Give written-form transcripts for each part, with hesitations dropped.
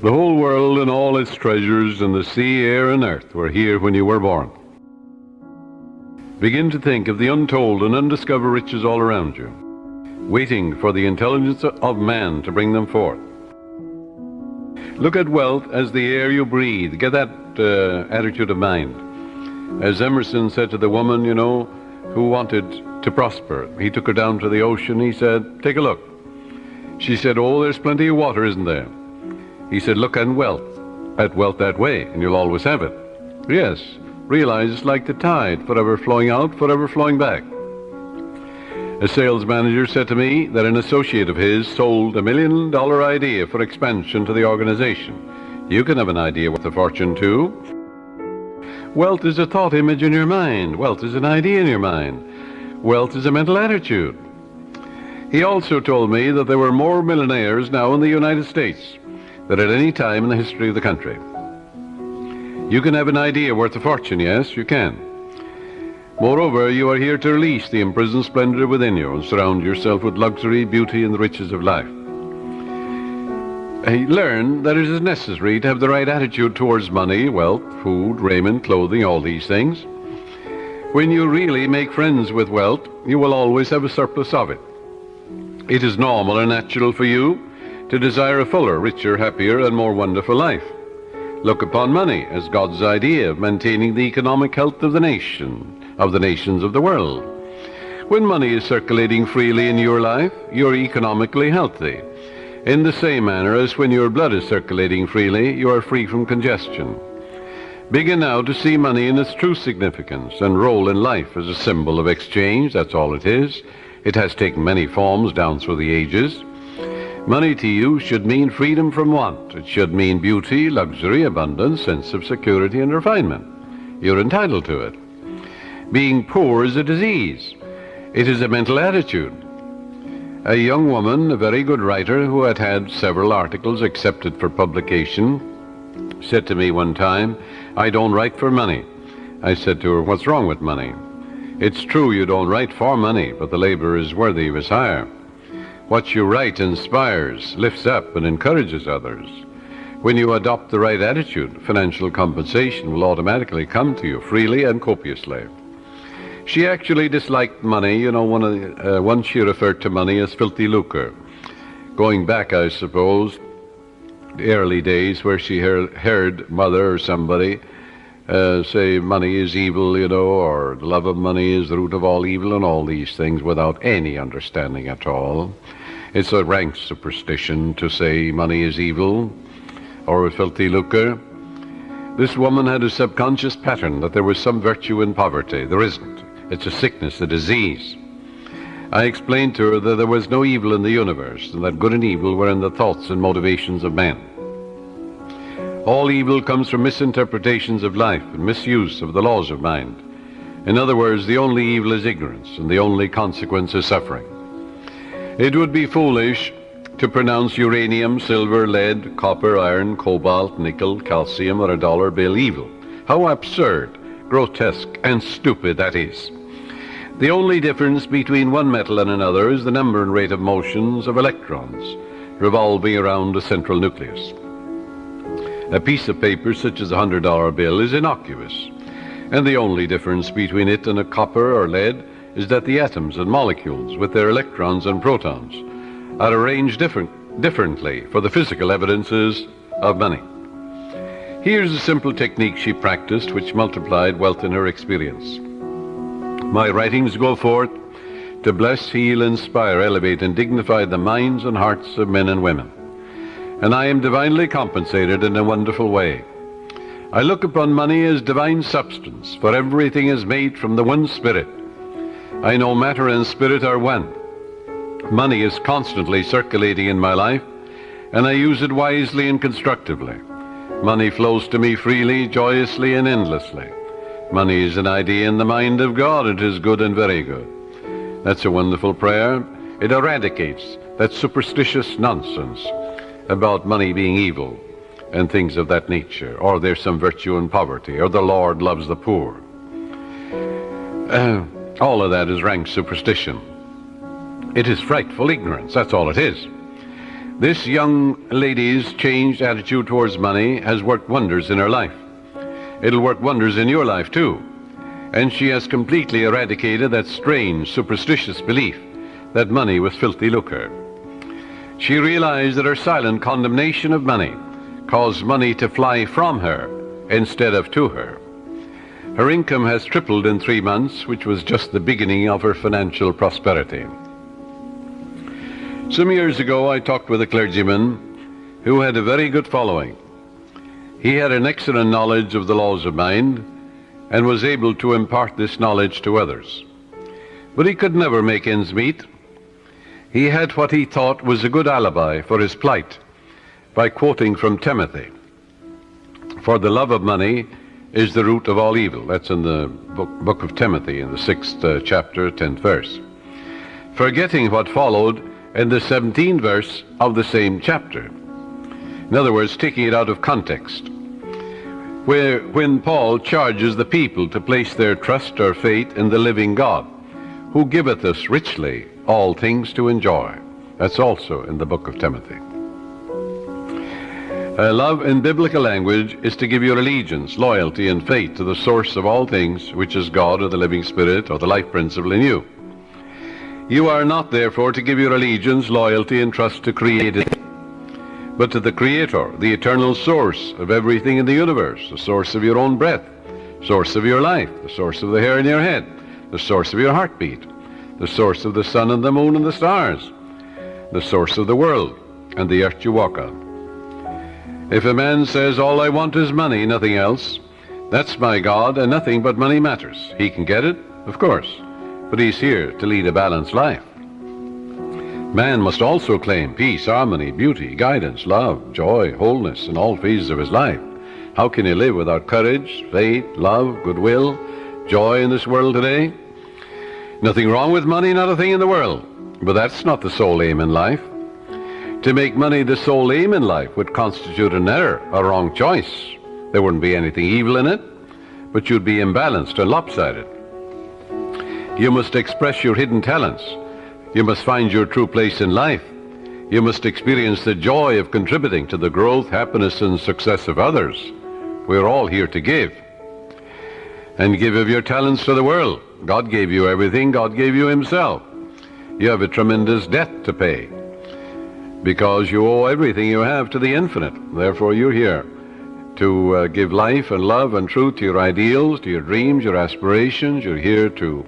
The whole world and all its treasures and the sea, air, and earth were here when you were born. Begin to think of the untold and undiscovered riches all around you, waiting for the intelligence of man to bring them forth. Look at wealth as the air you breathe. Get that attitude of mind. As Emerson said to the woman, who wanted to prosper. He took her down to the ocean. He said, take a look. She said, oh, there's plenty of water, isn't there? He said, look at wealth that way, and you'll always have it. Yes, realize it's like the tide, forever flowing out, forever flowing back. A sales manager said to me that an associate of his sold $1 million idea for expansion to the organization. You can have an idea worth a fortune too. Wealth is a thought image in your mind. Wealth is an idea in your mind. Wealth is a mental attitude. He also told me that there were more millionaires now in the United States than at any time in the history of the country. You can have an idea worth a fortune, yes, you can. Moreover, you are here to release the imprisoned splendor within you and surround yourself with luxury, beauty, and the riches of life. Learn that it is necessary to have the right attitude towards money, wealth, food, raiment, clothing, all these things. When you really make friends with wealth, you will always have a surplus of it. It is normal and natural for you to desire a fuller, richer, happier, and more wonderful life. Look upon money as God's idea of maintaining the economic health of the nation, of the nations of the world. When money is circulating freely in your life, you're economically healthy. In the same manner as when your blood is circulating freely, you are free from congestion. Begin now to see money in its true significance and role in life as a symbol of exchange. That's all it is. It has taken many forms down through the ages. Money to you should mean freedom from want. It should mean beauty, luxury, abundance, sense of security, and refinement. You're entitled to it. Being poor is a disease. It is a mental attitude. A young woman, a very good writer, who had had several articles accepted for publication, said to me one time, I don't write for money. I said to her, what's wrong with money? It's true you don't write for money, but the labor is worthy of his hire. What you write inspires, lifts up, and encourages others. When you adopt the right attitude, financial compensation will automatically come to you freely and copiously. She actually disliked money. Once she referred to money as filthy lucre. Going back, I suppose, the early days where she heard mother or somebody say money is evil, or the love of money is the root of all evil, and all these things without any understanding at all. It's a rank superstition to say money is evil or a filthy lucre. This woman had a subconscious pattern that there was some virtue in poverty. There isn't. It's a sickness, a disease. I explained to her that there was no evil in the universe, and that good and evil were in the thoughts and motivations of man. All evil comes from misinterpretations of life and misuse of the laws of mind. In other words, the only evil is ignorance, and the only consequence is suffering. It would be foolish to pronounce uranium, silver, lead, copper, iron, cobalt, nickel, calcium, or a dollar bill evil. How absurd, grotesque, and stupid that is. The only difference between one metal and another is the number and rate of motions of electrons revolving around a central nucleus. A piece of paper such as a $100 bill is innocuous, and the only difference between it and a copper or lead is that the atoms and molecules with their electrons and protons are arranged differently for the physical evidences of money. Here's a simple technique she practiced which multiplied wealth in her experience. My writings go forth to bless, heal, inspire, elevate, and dignify the minds and hearts of men and women. And I am divinely compensated in a wonderful way. I look upon money as divine substance, for everything is made from the one spirit. I know matter and spirit are one. Money is constantly circulating in my life, and I use it wisely and constructively. Money flows to me freely, joyously, and endlessly. Money is an idea in the mind of God. It is good and very good. That's a wonderful prayer. It eradicates that superstitious nonsense about money being evil and things of that nature, or there's some virtue in poverty, or the Lord loves the poor. All of that is rank superstition. It is frightful ignorance. That's all it is. This young lady's changed attitude towards money has worked wonders in her life. It'll work wonders in your life too. And she has completely eradicated that strange, superstitious belief that money was filthy lucre. She realized that her silent condemnation of money caused money to fly from her instead of to her. Her income has tripled in 3 months, which was just the beginning of her financial prosperity. Some years ago, I talked with a clergyman who had a very good following. He had an excellent knowledge of the laws of mind and was able to impart this knowledge to others. But he could never make ends meet. He had what he thought was a good alibi for his plight by quoting from Timothy, "For the love of money is the root of all evil." That's in the book of Timothy, in the 6th chapter, 10th verse. Forgetting what followed in the 17th verse of the same chapter. In other words, taking it out of context, when Paul charges the people to place their trust or faith in the living God, who giveth us richly all things to enjoy. That's also in the book of Timothy. Love in biblical language is to give your allegiance, loyalty, and faith to the source of all things, which is God or the living Spirit or the life principle in you. You are not, therefore, to give your allegiance, loyalty, and trust to created, but to the Creator, the eternal source of everything in the universe, the source of your own breath, source of your life, the source of the hair in your head, the source of your heartbeat, the source of the sun and the moon and the stars, the source of the world and the earth you walk on. If a man says, "All I want is money, nothing else," that's my God, and nothing but money matters. He can get it, of course, but he's here to lead a balanced life. Man must also claim peace, harmony, beauty, guidance, love, joy, wholeness in all phases of his life. How can he live without courage, faith, love, goodwill, joy in this world today? Nothing wrong with money, not a thing in the world, but that's not the sole aim in life. To make money the sole aim in life would constitute an error, a wrong choice. There wouldn't be anything evil in it, but you'd be imbalanced and lopsided. You must express your hidden talents. You must find your true place in life. You must experience the joy of contributing to the growth, happiness, and success of others. We're all here to give. And give of your talents to the world. God gave you everything. God gave you himself. You have a tremendous debt to pay, because you owe everything you have to the infinite. Therefore, you're here to give life and love and truth to your ideals, to your dreams, your aspirations. You're here to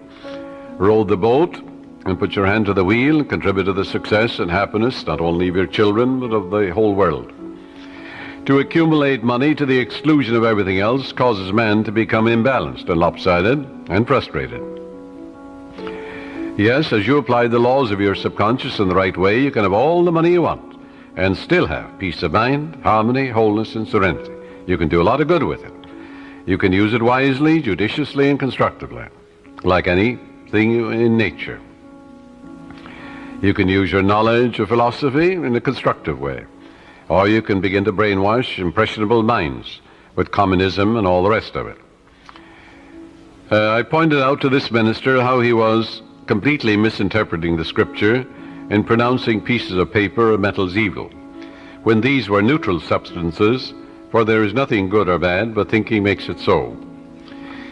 row the boat and put your hand to the wheel and contribute to the success and happiness not only of your children, but of the whole world. To accumulate money to the exclusion of everything else causes man to become imbalanced and lopsided and frustrated. Yes, as you apply the laws of your subconscious in the right way, you can have all the money you want and still have peace of mind, harmony, wholeness, and serenity. You can do a lot of good with it. You can use it wisely, judiciously, and constructively, like anything in nature. You can use your knowledge of philosophy in a constructive way, or you can begin to brainwash impressionable minds with communism and all the rest of it. I pointed out to this minister how he was completely misinterpreting the scripture in pronouncing pieces of paper or metals evil, when these were neutral substances, for there is nothing good or bad, but thinking makes it so.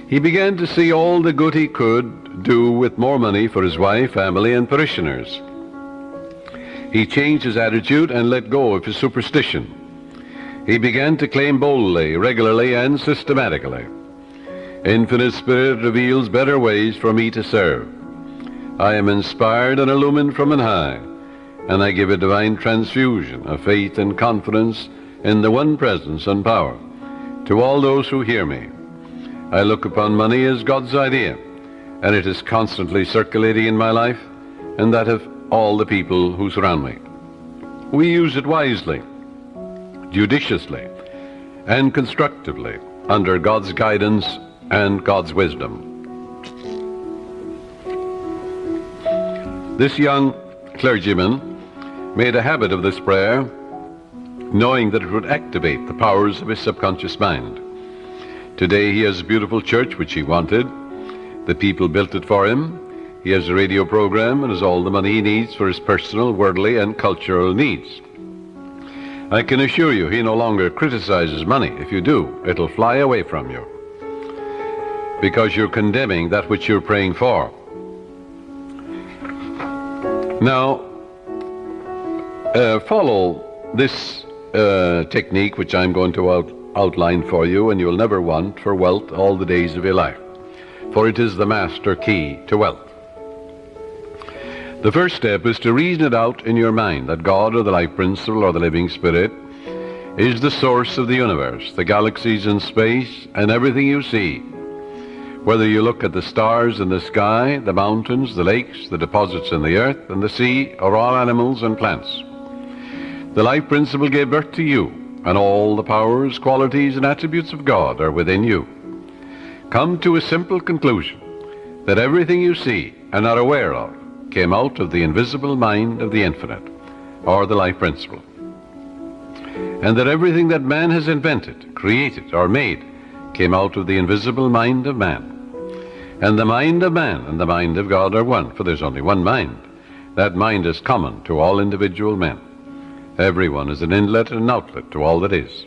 He began to see all the good he could do with more money for his wife, family, and parishioners. He changed his attitude and let go of his superstition. He began to claim boldly, regularly, and systematically, "Infinite Spirit reveals better ways for me to serve. I am inspired and illumined from on high, and I give a divine transfusion of faith and confidence in the one presence and power to all those who hear me. I look upon money as God's idea, and it is constantly circulating in my life and that of all the people who surround me. We use it wisely, judiciously, and constructively under God's guidance and God's wisdom." This young clergyman made a habit of this prayer, knowing that it would activate the powers of his subconscious mind. Today he has a beautiful church which he wanted. The people built it for him. He has a radio program and has all the money he needs for his personal, worldly, and cultural needs. I can assure you he no longer criticizes money. If you do, it'll fly away from you, because you're condemning that which you're praying for. Now, follow this technique which I'm going to outline for you, and you'll never want for wealth all the days of your life, for it is the master key to wealth. The first step is to reason it out in your mind that God, or the life principle, or the living spirit, is the source of the universe, the galaxies in space, and everything you see. Whether you look at the stars in the sky, the mountains, the lakes, the deposits in the earth and the sea, or all animals and plants. The life principle gave birth to you, and all the powers, qualities, and attributes of God are within you. Come to a simple conclusion that everything you see and are aware of came out of the invisible mind of the infinite, or the life principle. And that everything that man has invented, created, or made came out of the invisible mind of man. And the mind of man and the mind of God are one, for there's only one mind. That mind is common to all individual men. Everyone is an inlet and an outlet to all that is.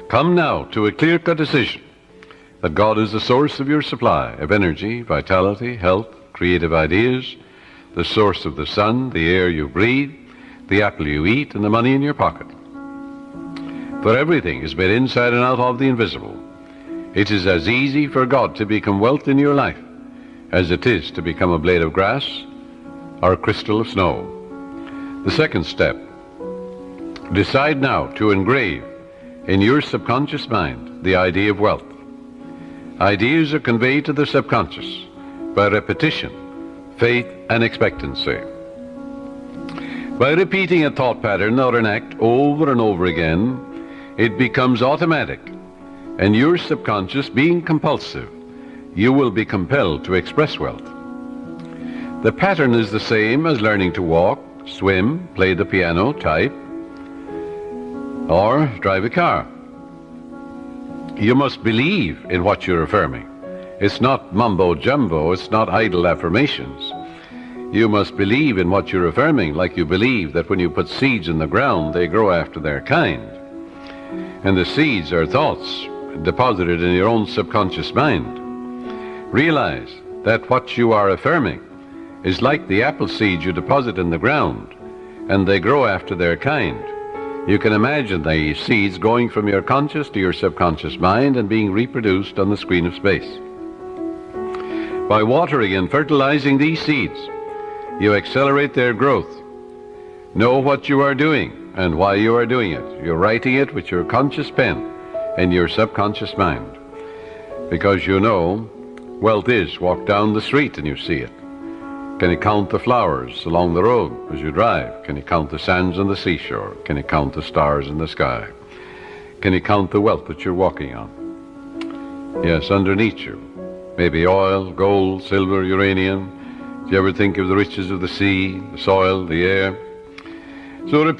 Come now to a clear-cut decision that God is the source of your supply of energy, vitality, health, creative ideas, the source of the sun, the air you breathe, the apple you eat, and the money in your pocket. For everything is made inside and out of the invisible. It is as easy for God to become wealth in your life as it is to become a blade of grass or a crystal of snow. The second step, decide now to engrave in your subconscious mind the idea of wealth. Ideas are conveyed to the subconscious by repetition, faith, and expectancy. By repeating a thought pattern or an act over and over again, it becomes automatic, and your subconscious being compulsive, you will be compelled to express wealth. The pattern is the same as learning to walk, swim, play the piano, type, or drive a car. You must believe in what you're affirming. It's not mumbo-jumbo, it's not idle affirmations. You must believe in what you're affirming, like you believe that when you put seeds in the ground, they grow after their kind. And the seeds are thoughts deposited in your own subconscious mind. Realize that what you are affirming is like the apple seeds you deposit in the ground, and they grow after their kind. You can imagine the seeds going from your conscious to your subconscious mind and being reproduced on the screen of space. By watering and fertilizing these seeds, you accelerate their growth. Know what you are doing and why you are doing it. You're writing it with your conscious pen in your subconscious mind. Because you know, wealth is walk down the street and you see it. Can you count the flowers along the road as you drive? Can you count the sands on the seashore? Can you count the stars in the sky? Can you count the wealth that you're walking on? Yes, underneath you. Maybe oil, gold, silver, uranium. Do you ever think of the riches of the sea, the soil, the air? So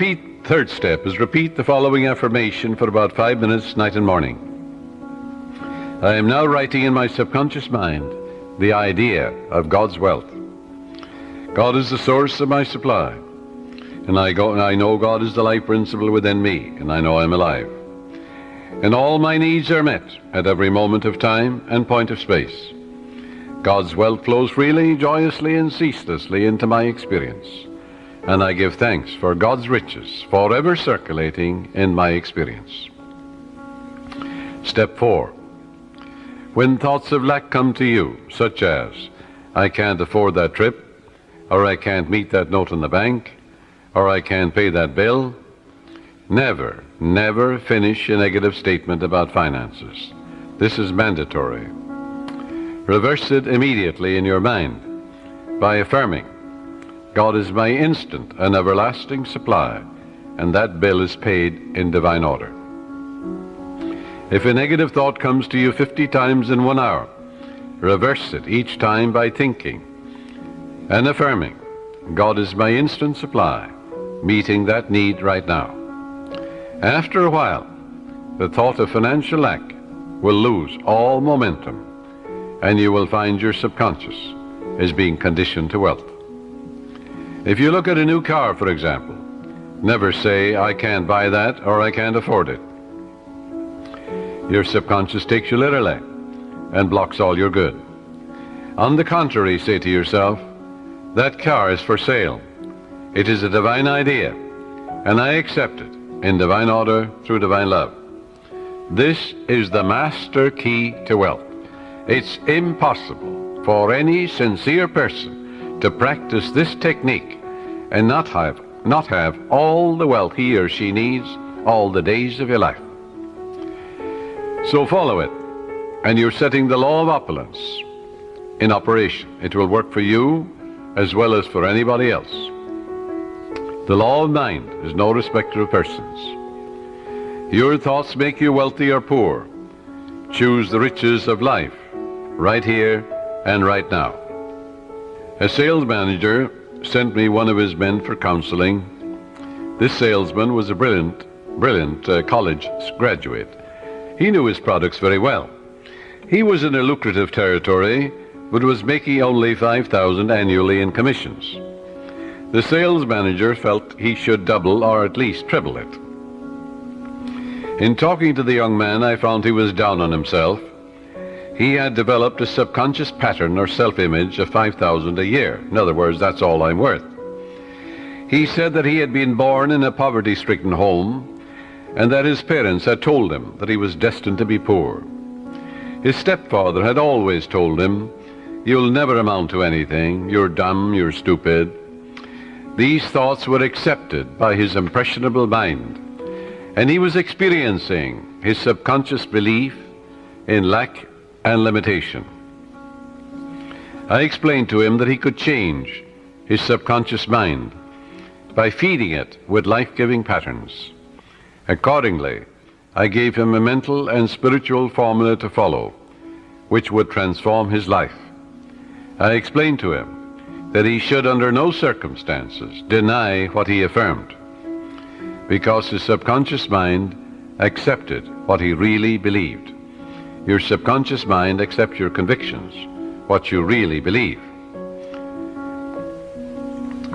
third step is repeat the following affirmation for about 5 minutes, night and morning. I am now writing in my subconscious mind the idea of God's wealth. God is the source of my supply, and I know God is the life principle within me, and I know I'm alive. And all my needs are met at every moment of time and point of space. God's wealth flows freely, joyously, and ceaselessly into my experience, and I give thanks for God's riches forever circulating in my experience. Step 4. When thoughts of lack come to you, such as, I can't afford that trip, or I can't meet that note in the bank, or I can't pay that bill, never, never finish a negative statement about finances. This is mandatory. Reverse it immediately in your mind by affirming, God is my instant and everlasting supply, and that bill is paid in divine order. If a negative thought comes to you 50 times in 1 hour, reverse it each time by thinking and affirming, God is my instant supply, meeting that need right now. After a while, the thought of financial lack will lose all momentum, and you will find your subconscious is being conditioned to wealth. If you look at a new car, for example, Never say, I can't buy that or I can't afford it. Your subconscious takes you literally and blocks all your good. On the contrary, say to yourself, that car is for sale. It is a divine idea, and I accept it in divine order through divine love. This is the master key to wealth. It's impossible for any sincere person to practice this technique and not have all the wealth he or she needs all the days of your life. So follow it, and you're setting the law of opulence in operation. It will work for you as well as for anybody else. The law of mind is no respecter of persons. Your thoughts make you wealthy or poor. Choose the riches of life right here and right now. A sales manager sent me one of his men for counseling. This salesman was a brilliant college graduate. He knew his products very well. He was in a lucrative territory, but was making only $5,000 annually in commissions. The sales manager felt he should double or at least triple it. In talking to the young man, I found he was down on himself. He had developed a subconscious pattern or self-image of $5,000 a year. In other words, that's all I'm worth. He said that he had been born in a poverty-stricken home and that his parents had told him that he was destined to be poor. His stepfather had always told him, "You'll never amount to anything. You're dumb, you're stupid." These thoughts were accepted by his impressionable mind, and he was experiencing his subconscious belief in lack and limitation. I explained to him that he could change his subconscious mind by feeding it with life-giving patterns. Accordingly, I gave him a mental and spiritual formula to follow, which would transform his life. I explained to him that he should under no circumstances deny what he affirmed, because his subconscious mind accepted what he really believed. Your subconscious mind accepts your convictions, what you really believe.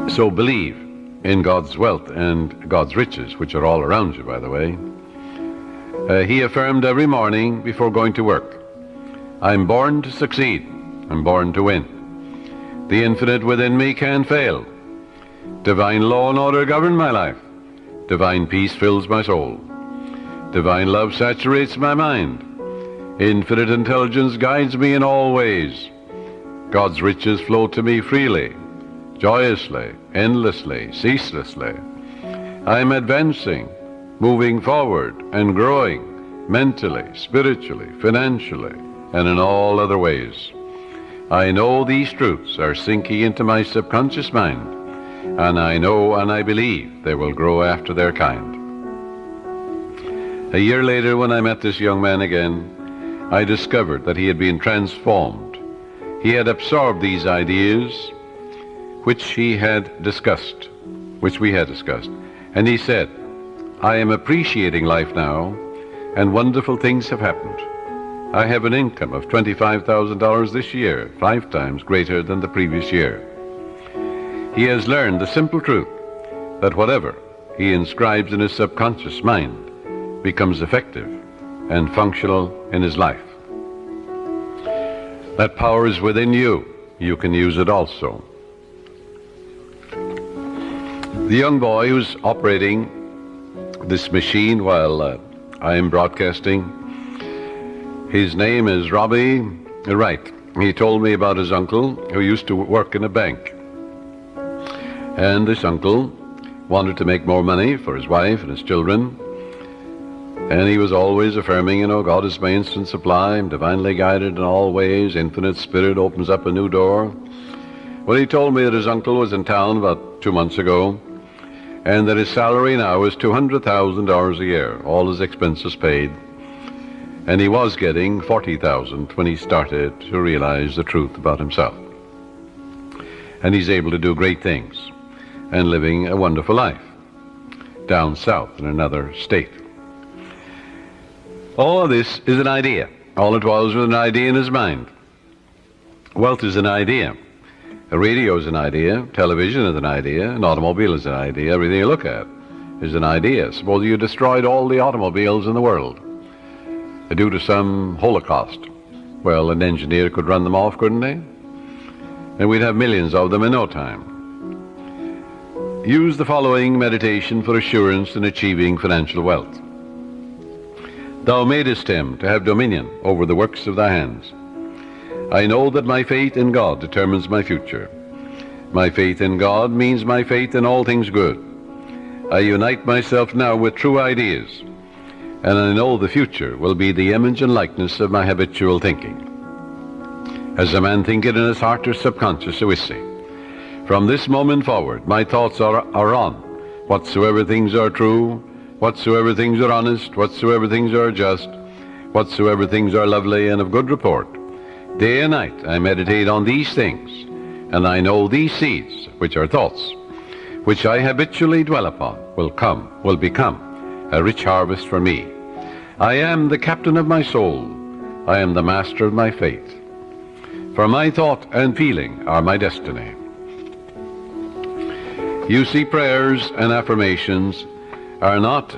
So believe in God's wealth and God's riches, which are all around you, by the way. He affirmed every morning before going to work, "I'm born to succeed. I'm born to win. The infinite within me can't fail. Divine law and order govern my life. Divine peace fills my soul. Divine love saturates my mind. Infinite intelligence guides me in all ways. God's riches flow to me freely, joyously, endlessly, ceaselessly. I'm advancing, moving forward, and growing mentally, spiritually, financially, and in all other ways. I know these truths are sinking into my subconscious mind, and I know and I believe they will grow after their kind." A year later, when I met this young man again, I discovered that he had been transformed. He had absorbed these ideas which we had discussed, and he said, "I am appreciating life now, and wonderful things have happened. I have an income of $25,000 this year, 5 times greater than the previous year." He has learned the simple truth that whatever he inscribes in his subconscious mind becomes effective and functional in his life. That power is within you. You can use it also. The young boy who's operating this machine while I am broadcasting, his name is Robbie Wright. He told me about his uncle who used to work in a bank. And this uncle wanted to make more money for his wife and his children. And he was always affirming, God is my instant supply, I'm divinely guided in all ways, infinite spirit opens up a new door. Well, he told me that his uncle was in town about 2 months ago, and that his salary now is $200,000 a year, all his expenses paid. And he was getting $40,000 when he started to realize the truth about himself. And he's able to do great things and living a wonderful life down south in another state. All of this is an idea. All it was an idea in his mind. Wealth is an idea. A radio is an idea. Television is an idea. An automobile is an idea. Everything you look at is an idea. Suppose you destroyed all the automobiles in the world due to some holocaust. Well, an engineer could run them off, couldn't he? And we'd have millions of them in no time. Use the following meditation for assurance in achieving financial wealth. Thou madest him to have dominion over the works of thy hands. I know that my faith in God determines my future. My faith in God means my faith in all things good. I unite myself now with true ideas, and I know the future will be the image and likeness of my habitual thinking. As a man thinketh in his heart or subconscious, so is he. From this moment forward, my thoughts are on whatsoever things are true, whatsoever things are honest, whatsoever things are just, whatsoever things are lovely and of good report. Day and night I meditate on these things, and I know these seeds, which are thoughts, which I habitually dwell upon, will become a rich harvest for me. I am the captain of my soul. I am the master of my faith. For my thought and feeling are my destiny. You see, prayers and affirmations are not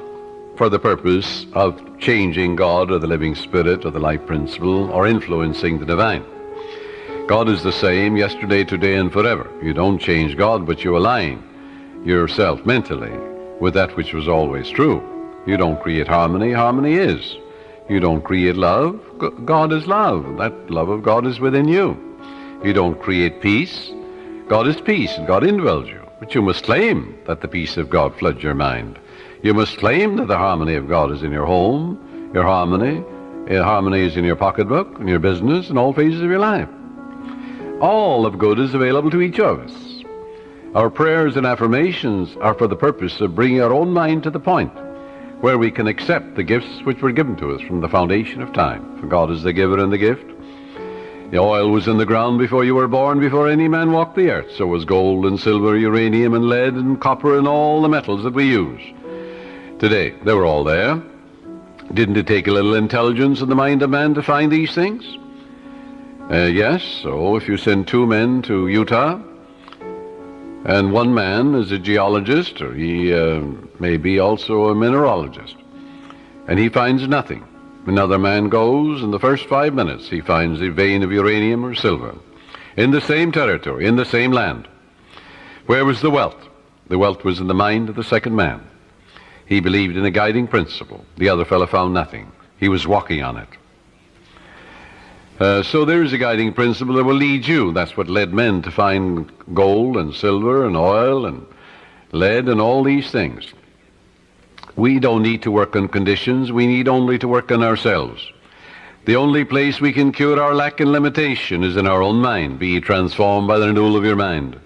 for the purpose of changing God or the living spirit or the life principle or influencing the divine. God is the same yesterday, today, and forever. You don't change God, but you align yourself mentally with that which was always true. You don't create harmony. Harmony is. You don't create love. God is love. That love of God is within you. You don't create peace. God is peace, and God indwells you. But you must claim that the peace of God floods your mind. You must claim that the harmony of God is in your home, your harmony is in your pocketbook, in your business, in all phases of your life. All of good is available to each of us. Our prayers and affirmations are for the purpose of bringing our own mind to the point where we can accept the gifts which were given to us from the foundation of time. For God is the giver and the gift. The oil was in the ground before you were born, before any man walked the earth. So was gold and silver, uranium and lead and copper and all the metals that we use today. They were all there. Didn't it take a little intelligence in the mind of man to find these things? Yes, so if you send two men to Utah, and one man is a geologist, or he may be also a mineralogist, and he finds nothing. Another man goes, in the first 5 minutes he finds a vein of uranium or silver in the same territory, in the same land. Where was the wealth? The wealth was in the mind of the second man. He believed in a guiding principle. The other fellow found nothing. He was walking on it. So there is a guiding principle that will lead you. That's what led men to find gold and silver and oil and lead and all these things. We don't need to work on conditions. We need only to work on ourselves. The only place we can cure our lack and limitation is in our own mind. Be ye transformed by the renewal of your mind.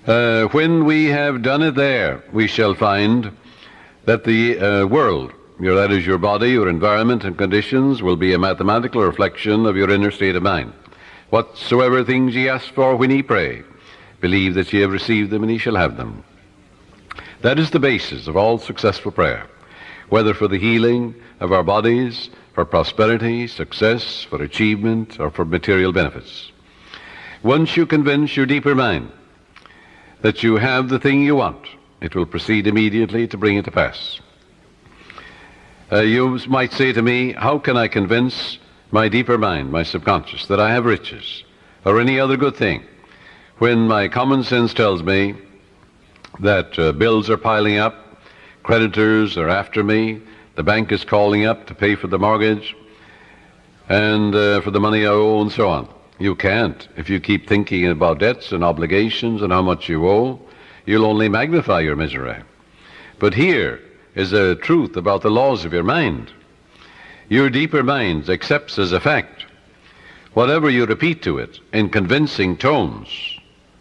When we have done it there, we shall find that the world, that is your body, your environment and conditions, will be a mathematical reflection of your inner state of mind. Whatsoever things ye ask for when ye pray, believe that ye have received them, and ye shall have them. That is the basis of all successful prayer, whether for the healing of our bodies, for prosperity, success, for achievement, or for material benefits. Once you convince your deeper mind that you have the thing you want, it will proceed immediately to bring it to pass. You might say to me, how can I convince my deeper mind, my subconscious, that I have riches or any other good thing, when my common sense tells me that bills are piling up, creditors are after me, the bank is calling up to pay for the mortgage and for the money I owe, and so on. You can't. If you keep thinking about debts and obligations and how much you owe, you'll only magnify your misery. But here is a truth about the laws of your mind. Your deeper mind accepts as a fact whatever you repeat to it in convincing tones,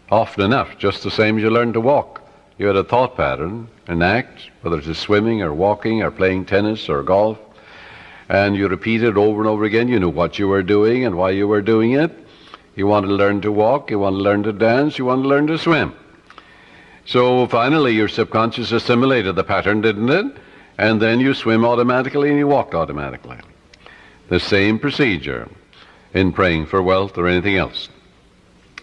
often enough, just the same as you learn to walk. You had a thought pattern, an act, whether it is swimming or walking or playing tennis or golf, and you repeat it over and over again. You knew what you were doing and why you were doing it. You wanted to learn to walk, you wanted to learn to dance, you wanted to learn to swim. So finally your subconscious assimilated the pattern, didn't it? And then you swim automatically and you walk automatically. The same procedure in praying for wealth or anything else.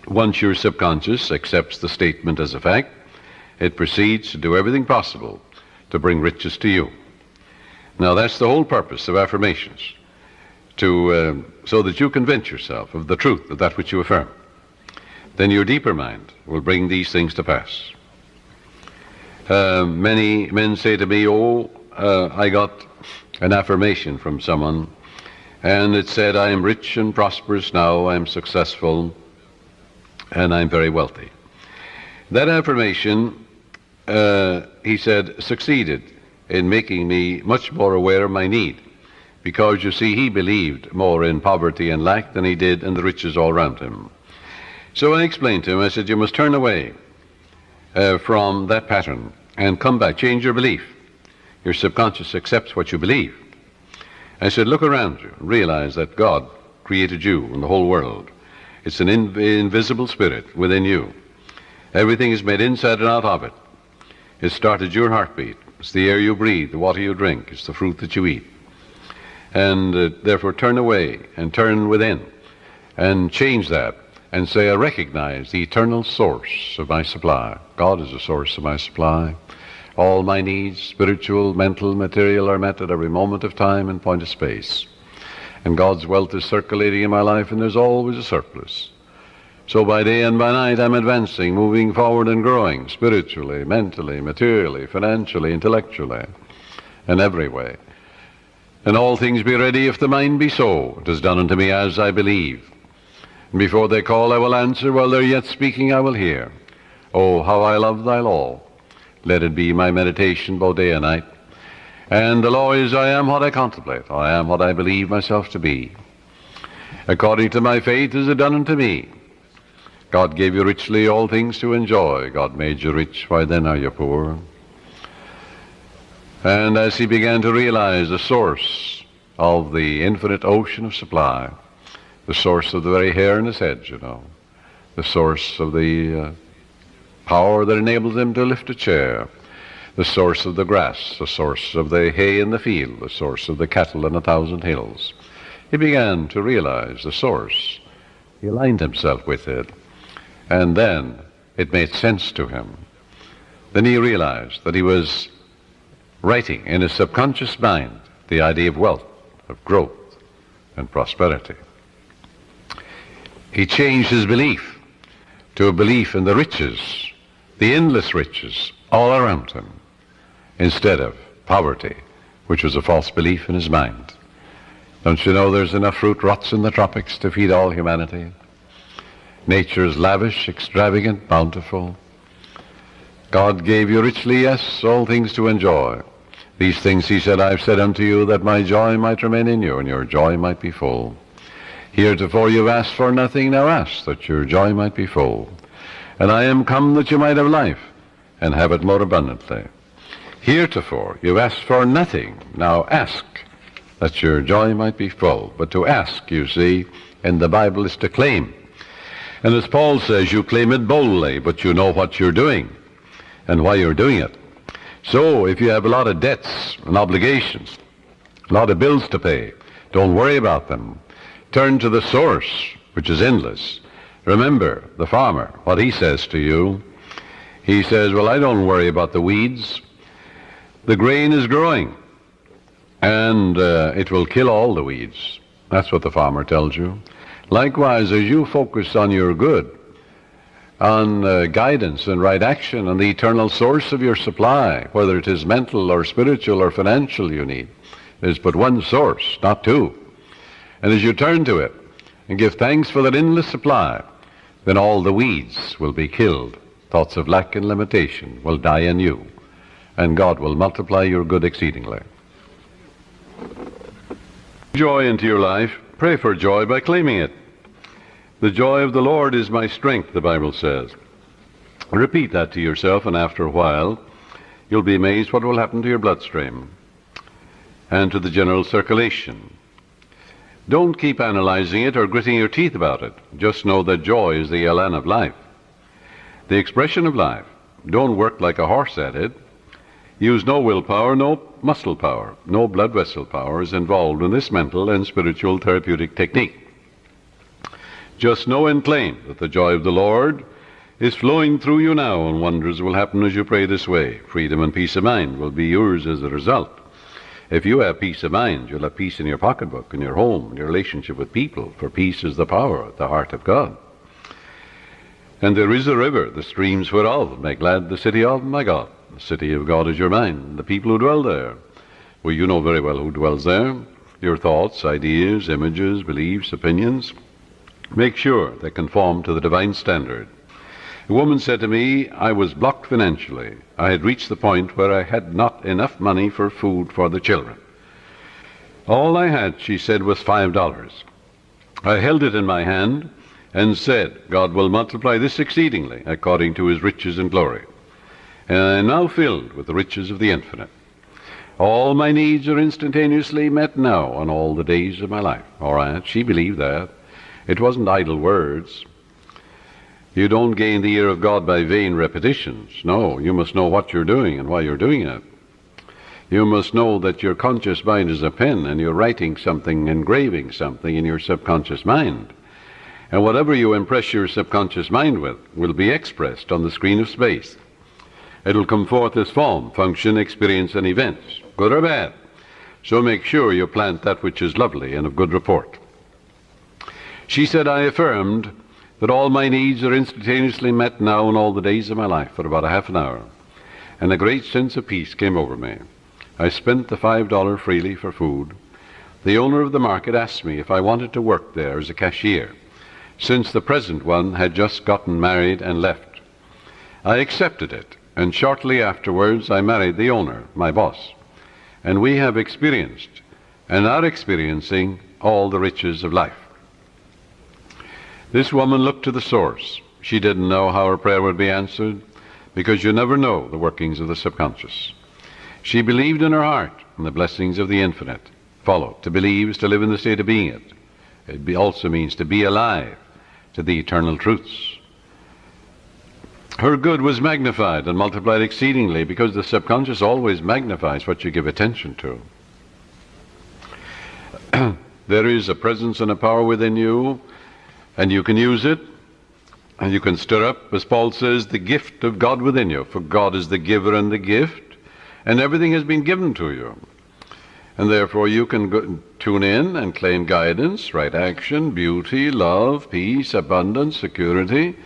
Once your subconscious accepts the statement as a fact, it proceeds to do everything possible to bring riches to you. Now that's the whole purpose of affirmations, so that you convince yourself of the truth of that which you affirm. Then your deeper mind will bring these things to pass. Many men say to me, I got an affirmation from someone, and it said, I am rich and prosperous now, I am successful, and I'm very wealthy. That affirmation, he said, succeeded in making me much more aware of my need, because, you see, he believed more in poverty and lack than he did in the riches all around him. So I explained to him, I said, you must turn away from that pattern and come back, change your belief. Your subconscious accepts what you believe. I said, look around you, realize that God created you and the whole world. It's an invisible spirit within you. Everything is made inside and out of it. It started your heartbeat. It's the air you breathe, the water you drink, it's the fruit that you eat. And therefore turn away and turn within and change that and say, I recognize the eternal source of my supply. God is the source of my supply. All my needs, spiritual, mental, material, are met at every moment of time and point of space. And God's wealth is circulating in my life, and there's always a surplus. So by day and by night I'm advancing, moving forward and growing, spiritually, mentally, materially, financially, intellectually, and every way. And all things be ready if the mind be so. It is done unto me as I believe. And before they call I will answer, while they're yet speaking I will hear. Oh, how I love thy law. Let it be my meditation both day and night. And the law is, I am what I contemplate. I am what I believe myself to be. According to my faith is it done unto me. God gave you richly all things to enjoy. God made you rich, why then are you poor? And as he began to realize the source of the infinite ocean of supply, the source of the very hair in his head, you know, the source of the power that enables him to lift a chair, the source of the grass, the source of the hay in the field, the source of the cattle in 1,000 hills. He began to realize the source. He aligned himself with it, and then it made sense to him. Then he realized that he was writing in his subconscious mind the idea of wealth, of growth, and prosperity. He changed his belief to a belief in the riches, the endless riches all around him, instead of poverty, which was a false belief in his mind. Don't you know there's enough fruit rots in the tropics to feed all humanity? Nature is lavish, extravagant, bountiful. God gave you richly, yes, all things to enjoy. These things, he said, I've said unto you, that my joy might remain in you, and your joy might be full. Heretofore you've asked for nothing, now ask, that your joy might be full. And I am come that you might have life, and have it more abundantly. Heretofore you've asked for nothing, now ask, that your joy might be full. But to ask, you see, in the Bible is to claim. And as Paul says, you claim it boldly, but you know what you're doing and why you're doing it. So if you have a lot of debts and obligations, a lot of bills to pay, don't worry about them. Turn to the source, which is endless. Remember the farmer, what he says to you. He says, well, I don't worry about the weeds. The grain is growing, and it will kill all the weeds. That's what the farmer tells you. Likewise, as you focus on your good, on guidance and right action, on the eternal source of your supply, whether it is mental or spiritual or financial you need, there's but one source, not two. And as you turn to it and give thanks for that endless supply, then all the weeds will be killed. Thoughts of lack and limitation will die in you, and God will multiply your good exceedingly. Joy into your life. Pray for joy by claiming it. The joy of the Lord is my strength, the Bible says. Repeat that to yourself, and after a while, you'll be amazed what will happen to your bloodstream and to the general circulation. Don't keep analyzing it or gritting your teeth about it. Just know that joy is the elan of life, the expression of life. Don't work like a horse at it. Use no willpower, no muscle power, no blood vessel power is involved in this mental and spiritual therapeutic technique. Just know and claim that the joy of the Lord is flowing through you now, and wonders will happen as you pray this way. Freedom and peace of mind will be yours as a result. If you have peace of mind, you'll have peace in your pocketbook, in your home, in your relationship with people, for peace is the power at the heart of God. And there is a river, the streams whereof make glad the city of my God. The city of God is your mind, the people who dwell there. Well, you know very well who dwells there. Your thoughts, ideas, images, beliefs, opinions. Make sure they conform to the divine standard. A woman said to me, I was blocked financially. I had reached the point where I had not enough money for food for the children. All I had, she said, was $5. I held it in my hand and said, God will multiply this exceedingly according to his riches and glory. And I am now filled with the riches of the infinite. All my needs are instantaneously met now on all the days of my life. All right, she believed that. It wasn't idle words. You don't gain the ear of God by vain repetitions. No, you must know what you're doing and why you're doing it. You must know that your conscious mind is a pen, and you're writing something, engraving something in your subconscious mind. And whatever you impress your subconscious mind with will be expressed on the screen of space. It will come forth as form, function, experience, and events, good or bad. So make sure you plant that which is lovely and of good report. She said, I affirmed that all my needs are instantaneously met now in all the days of my life for about a half an hour. And a great sense of peace came over me. I spent the $5 freely for food. The owner of the market asked me if I wanted to work there as a cashier, since the present one had just gotten married and left. I accepted it, and shortly afterwards I married the owner, my boss, and we have experienced and are experiencing all the riches of life. This woman looked to the source. She didn't know how her prayer would be answered, because you never know the workings of the subconscious. She believed in her heart in the blessings of the infinite. Follow. To believe is to live in the state of being it. It also means to be alive to the eternal truths. Her good was magnified and multiplied exceedingly, because the subconscious always magnifies what you give attention to. There is a presence and a power within you, and you can use it, and you can stir up, as Paul says, the gift of God within you. For God is the giver and the gift, and everything has been given to you. And therefore you can tune in and claim guidance, right action, beauty, love, peace, abundance, security.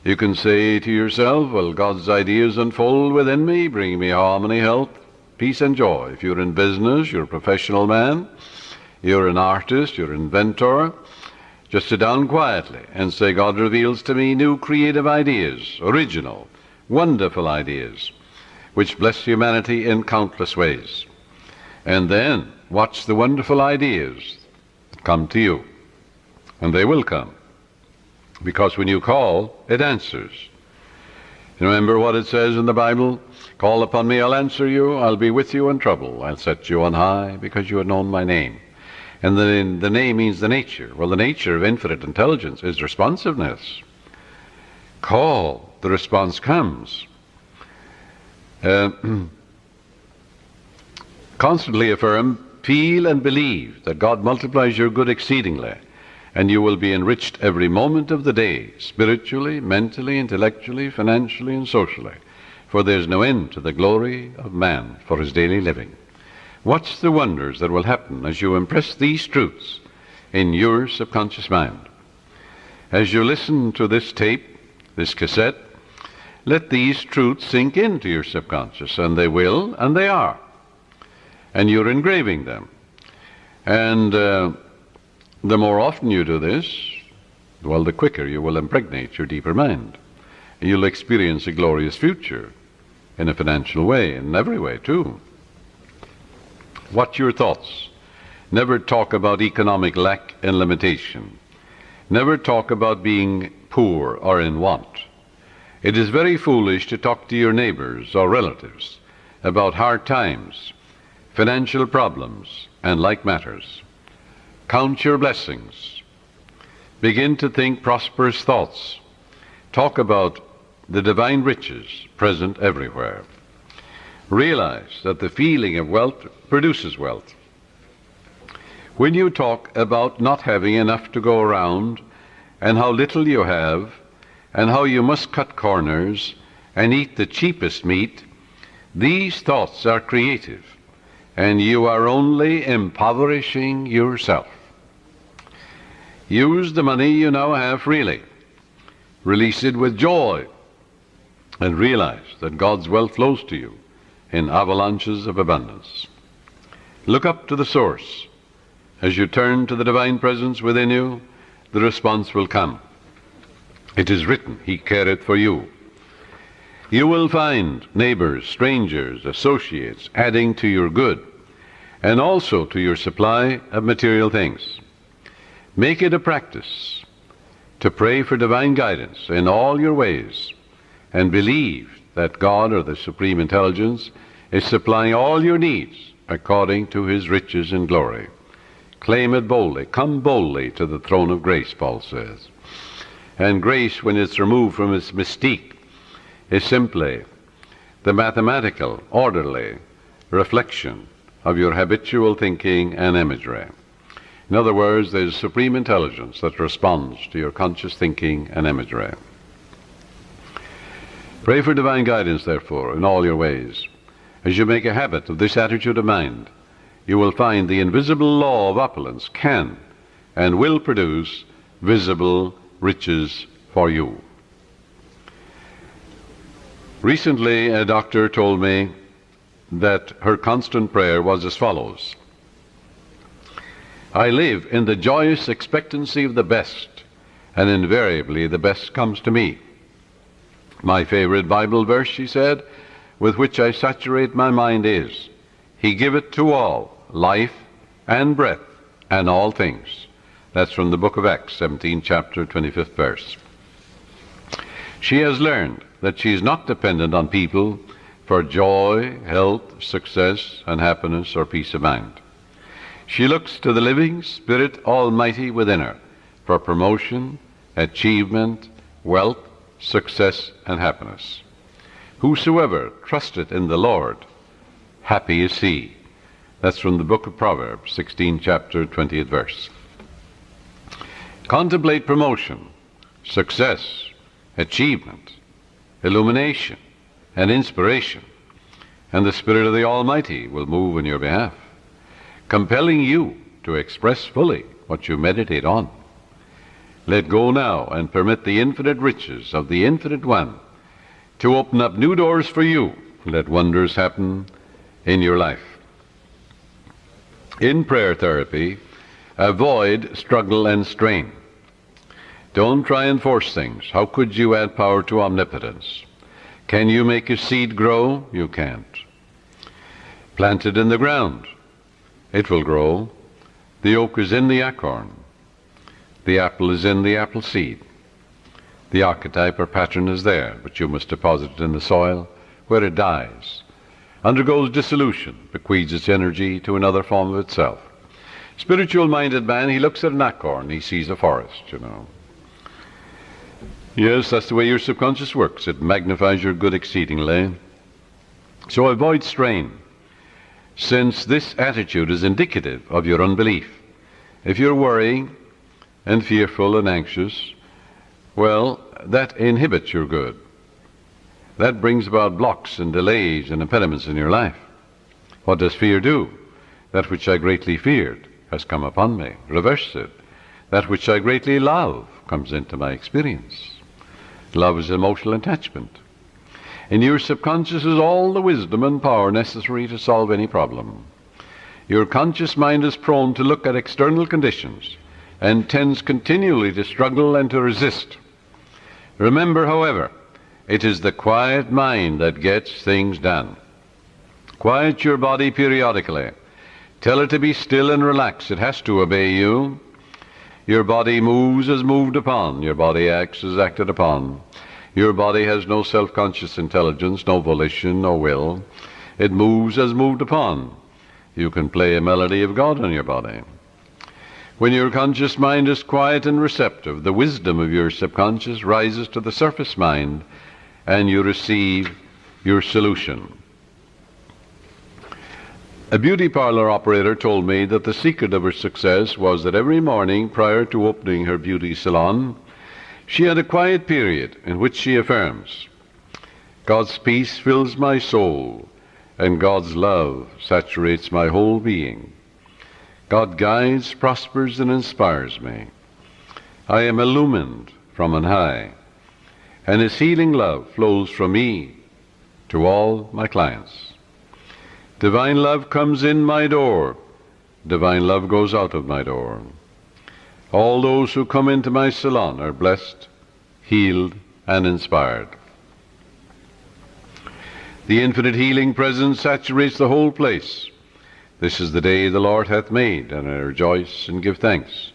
You can say to yourself, well, God's ideas unfold within me, bringing me harmony, health, peace, and joy. If you're in business, you're a professional man, you're an artist, you're an inventor, just sit down quietly and say, God reveals to me new creative ideas, original, wonderful ideas, which bless humanity in countless ways. And then watch the wonderful ideas that come to you. And they will come, because when you call, it answers. You remember what it says in the Bible? Call upon me, I'll answer you. I'll be with you in trouble. I'll set you on high, because you have known my name. And the name means the nature. Well, the nature of infinite intelligence is responsiveness. Call, the response comes. Constantly affirm, feel and believe that God multiplies your good exceedingly, and you will be enriched every moment of the day, spiritually, mentally, intellectually, financially, and socially, for there's no end to the glory of man for his daily living. Watch the wonders that will happen as you impress these truths in your subconscious mind. As you listen to this tape, this cassette, let these truths sink into your subconscious, and they will, and they are. And you're engraving them. And the more often you do this, well, the quicker you will impregnate your deeper mind. You'll experience a glorious future in a financial way, in every way too. Watch your thoughts. Never talk about economic lack and limitation. Never talk about being poor or in want. It is very foolish to talk to your neighbors or relatives about hard times, financial problems, and like matters. Count your blessings. Begin to think prosperous thoughts. Talk about the divine riches present everywhere. Realize that the feeling of wealth produces wealth. When you talk about not having enough to go around and how little you have, and how you must cut corners and eat the cheapest meat, these thoughts are creative, and you are only impoverishing yourself. Use the money you now have freely. Release it with joy, and realize that God's wealth flows to you in avalanches of abundance. Look up to the source. As you turn to the divine presence within you, the response will come. It is written, He careth for you. You will find neighbors, strangers, associates adding to your good, and also to your supply of material things. Make it a practice to pray for divine guidance in all your ways, and believe that God, or the Supreme Intelligence, is supplying all your needs according to His riches and glory. Claim it boldly. Come boldly to the throne of grace, Paul says. And grace, when it's removed from its mystique, is simply the mathematical, orderly reflection of your habitual thinking and imagery. In other words, there's supreme intelligence that responds to your conscious thinking and imagery. Pray for divine guidance, therefore, in all your ways. As you make a habit of this attitude of mind, you will find the invisible law of opulence can and will produce visible riches for you. Recently, a doctor told me that her constant prayer was as follows: I live in the joyous expectancy of the best, and invariably the best comes to me. My favorite Bible verse, she said, with which I saturate my mind is, He giveth to all life and breath and all things. That's from the book of Acts, 17th chapter, 25th verse. She has learned that she is not dependent on people for joy, health, success, and happiness or peace of mind. She looks to the living Spirit Almighty within her for promotion, achievement, wealth, success, and happiness. Whosoever trusteth in the Lord, happy is he. That's from the book of Proverbs, 16th chapter, 20th verse. Contemplate promotion, success, achievement, illumination, and inspiration, and the Spirit of the Almighty will move in your behalf, compelling you to express fully what you meditate on. Let go now and permit the infinite riches of the Infinite One to open up new doors for you. Let wonders happen in your life. In prayer therapy, avoid struggle and strain. Don't try and force things. How could you add power to omnipotence? Can you make a seed grow? You can't. Plant it in the ground. It will grow. The oak is in the acorn. The apple is in the apple seed. The archetype or pattern is there, but you must deposit it in the soil where it dies, undergoes dissolution, bequeaths its energy to another form of itself. Spiritual-minded man, he looks at an acorn, he sees a forest, Yes, that's the way your subconscious works. It magnifies your good exceedingly. So avoid strain, since this attitude is indicative of your unbelief. If you're worrying and fearful and anxious, well, that inhibits your good. That brings about blocks and delays and impediments in your life. What does fear do? That which I greatly feared has come upon me. Reverse it. That which I greatly love comes into my experience. Love is emotional attachment. In your subconscious is all the wisdom and power necessary to solve any problem. Your conscious mind is prone to look at external conditions and tends continually to struggle and to resist. Remember, however, it is the quiet mind that gets things done. Quiet your body periodically. Tell it to be still and relax. It has to obey you. Your body moves as moved upon. Your body acts as acted upon. Your body has no self-conscious intelligence, no volition, no will. It moves as moved upon. You can play a melody of God on your body. When your conscious mind is quiet and receptive, the wisdom of your subconscious rises to the surface mind, and you receive your solution. A beauty parlor operator told me that the secret of her success was that every morning prior to opening her beauty salon, She had a quiet period in which she affirms, God's peace fills my soul, and God's love saturates my whole being. God guides, prospers, and inspires me. I am illumined from on high, and His healing love flows from me to all my clients. Divine love comes in my door. Divine love goes out of my door. All those who come into my salon are blessed, healed, and inspired. The infinite healing presence saturates the whole place. This is the day the Lord hath made, and I rejoice and give thanks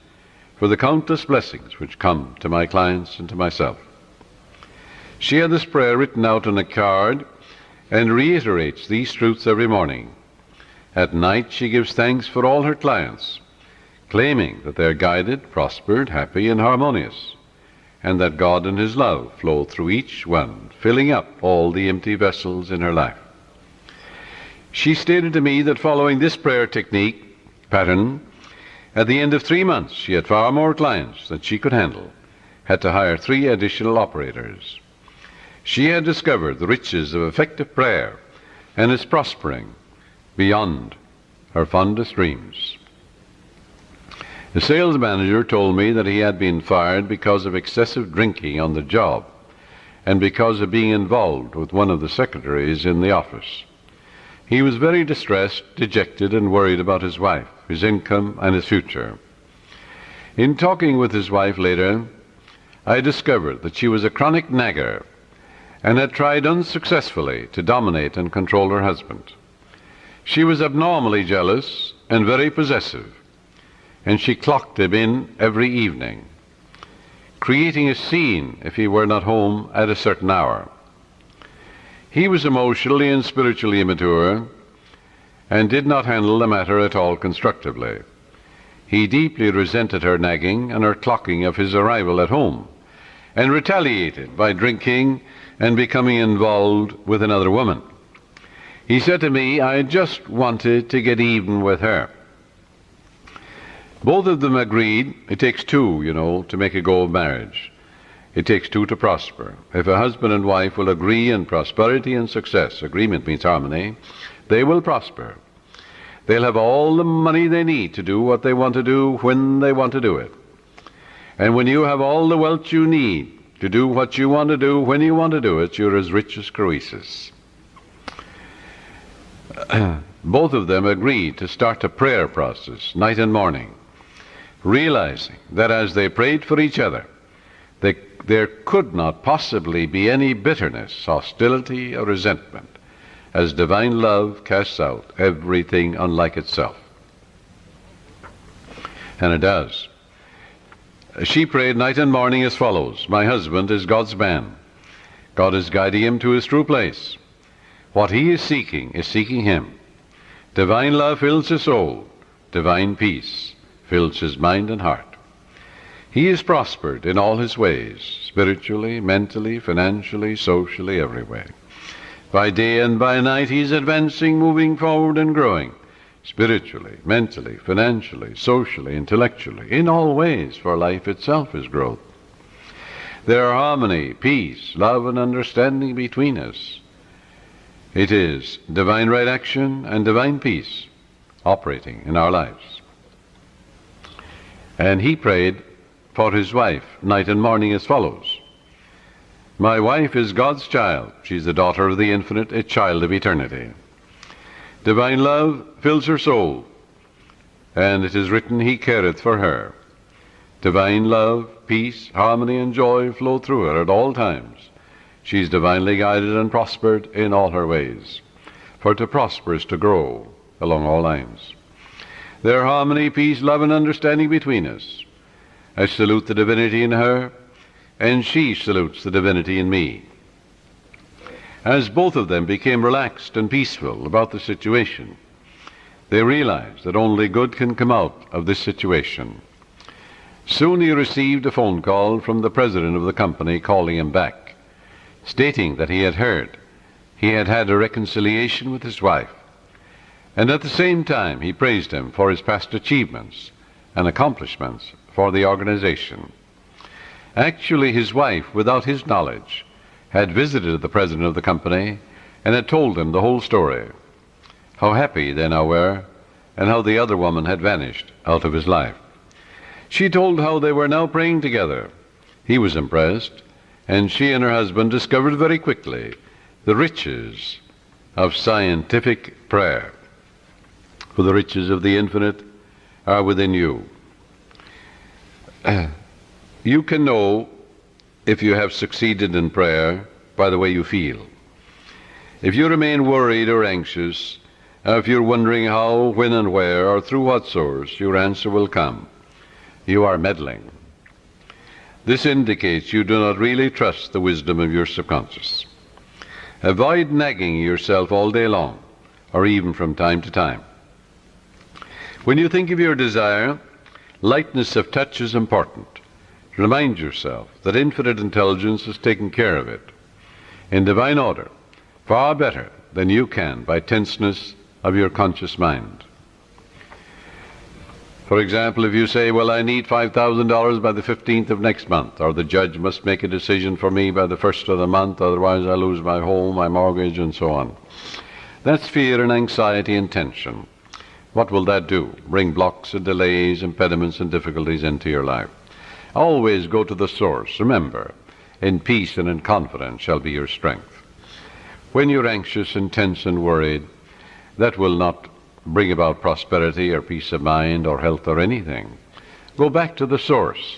for the countless blessings which come to my clients and to myself. She had this prayer written out on a card and reiterates these truths every morning. At night she gives thanks for all her clients, claiming that they are guided, prospered, happy, and harmonious, and that God and His love flow through each one, filling up all the empty vessels in her life. She stated to me that following this prayer pattern, at the end of 3 months she had far more clients than she could handle, had to hire 3 additional operators. She had discovered the riches of effective prayer and is prospering beyond her fondest dreams. The sales manager told me that he had been fired because of excessive drinking on the job and because of being involved with one of the secretaries in the office. He was very distressed, dejected, and worried about his wife, his income, and his future. In talking with his wife later, I discovered that she was a chronic nagger and had tried unsuccessfully to dominate and control her husband. She was abnormally jealous and very possessive, and she clocked him in every evening, creating a scene if he were not home at a certain hour. He was emotionally and spiritually immature and did not handle the matter at all constructively. He deeply resented her nagging and her clocking of his arrival at home, and retaliated by drinking and becoming involved with another woman. He said to me, I just wanted to get even with her. Both of them agreed it takes 2, to make a go of marriage. It takes 2 to prosper. If a husband and wife will agree in prosperity and success, agreement means harmony, they will prosper. They'll have all the money they need to do what they want to do when they want to do it. And when you have all the wealth you need to do what you want to do when you want to do it, you're as rich as Croesus. Both of them agreed to start a prayer process night and morning, realizing that as they prayed for each other, there could not possibly be any bitterness, hostility, or resentment, as divine love casts out everything unlike itself. And it does. She prayed night and morning as follows. My husband is God's man. God is guiding him to his true place. What he is seeking him. Divine love fills his soul. Divine peace fills his mind and heart. He is prospered in all his ways, spiritually, mentally, financially, socially, every way. By day and by night he is advancing, moving forward and growing, spiritually, mentally, financially, socially, intellectually, in all ways, for life itself is growth. There are harmony, peace, love, and understanding between us. It is divine right action and divine peace operating in our lives. And he prayed for his wife night and morning as follows. My wife is God's child. She's the daughter of the infinite, a child of eternity. Divine love fills her soul, and it is written, he careth for her. Divine love, peace, harmony, and joy flow through her at all times. She's divinely guided and prospered in all her ways. For to prosper is to grow along all lines. There are harmony, peace, love, and understanding between us. I salute the divinity in her, and she salutes the divinity in me. As both of them became relaxed and peaceful about the situation, they realized that only good can come out of this situation. Soon he received a phone call from the president of the company calling him back, stating that he had heard he had had a reconciliation with his wife, and at the same time he praised him for his past achievements and accomplishments for the organization. Actually, his wife, without his knowledge, had visited the president of the company and had told him the whole story. How happy they now were, and how the other woman had vanished out of his life. She told how they were now praying together. He was impressed, and she and her husband discovered very quickly the riches of scientific prayer. For the riches of the infinite are within you. You can know if you have succeeded in prayer by the way you feel. If you remain worried or anxious, if you're wondering how, when, and where, or through what source your answer will come, you are meddling. This indicates you do not really trust the wisdom of your subconscious. Avoid nagging yourself all day long, or even from time to time. When you think of your desire, lightness of touch is important. Remind yourself that infinite intelligence has taken care of it in divine order, far better than you can by tenseness of your conscious mind. For example, if you say, well, I need $5,000 by the 15th of next month, or the judge must make a decision for me by the 1st of the month, otherwise I lose my home, my mortgage, and so on. That's fear and anxiety and tension. What will that do? Bring blocks and delays, impediments and difficulties into your life. Always go to the source. Remember, in peace and in confidence shall be your strength. When you're anxious and tense and worried, that will not bring about prosperity or peace of mind or health or anything. Go back to the source.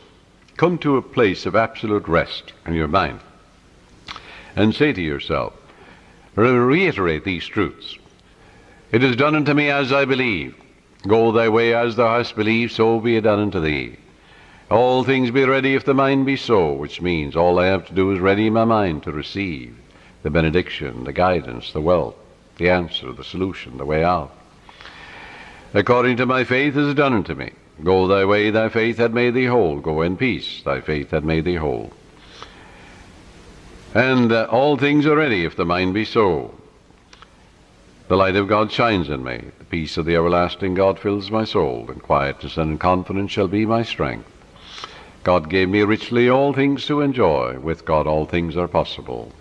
Come to a place of absolute rest in your mind and say to yourself, reiterate these truths. It is done unto me as I believe. Go thy way as thou hast believed, so be it done unto thee. All things be ready if the mind be so, which means all I have to do is ready my mind to receive the benediction, the guidance, the wealth, the answer, the solution, the way out. According to my faith is done unto me. Go thy way, thy faith hath made thee whole. Go in peace, thy faith hath made thee whole. And all things are ready if the mind be so. The light of God shines in me. The peace of the everlasting God fills my soul, and quietness and confidence shall be my strength. God gave me richly all things to enjoy. With God all things are possible.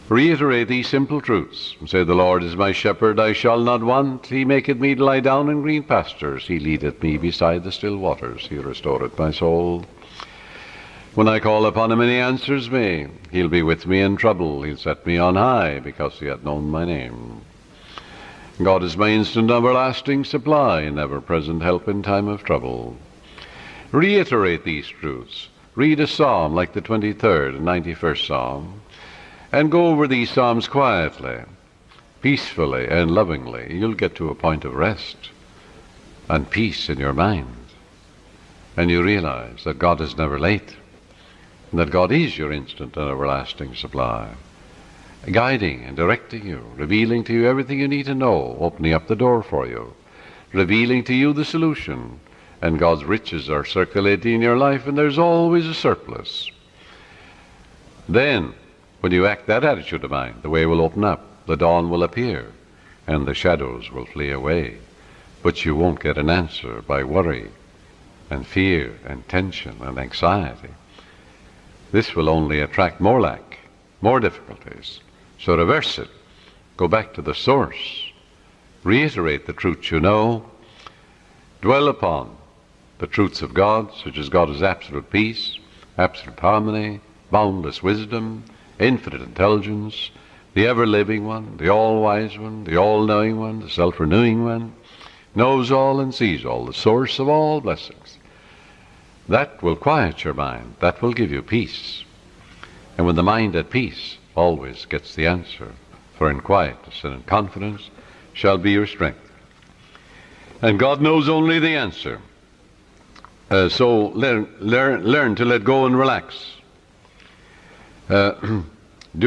Reiterate these simple truths. Say, the Lord is my shepherd, I shall not want. He maketh me to lie down in green pastures. He leadeth me beside the still waters. He restoreth my soul. When I call upon him and he answers me, he'll be with me in trouble. He'll set me on high because he hath known my name. God is my instant everlasting supply, and ever-present help in time of trouble. Reiterate these truths. Read a psalm like the 23rd and 91st Psalm, and go over these psalms quietly, peacefully, and lovingly. You'll get to a point of rest and peace in your mind, and you realize that God is never late, and that God is your instant and everlasting supply, guiding and directing you, revealing to you everything you need to know, opening up the door for you, revealing to you the solution, and God's riches are circulating in your life, and there's always a surplus. Then, when you act that attitude of mind, the way will open up, the dawn will appear, and the shadows will flee away. But you won't get an answer by worry and fear and tension and anxiety. This will only attract more lack, more difficulties. So reverse it. Go back to the source. Reiterate the truths you know. Dwell upon the truths of God, such as God is absolute peace, absolute harmony, boundless wisdom, infinite intelligence, the ever-living one, the all-wise one, the all-knowing one, the self-renewing one, knows all and sees all, the source of all blessings. That will quiet your mind. That will give you peace. And when the mind at peace always gets the answer, for in quietness and in confidence shall be your strength. And God knows only the answer. So learn to let go and relax. Do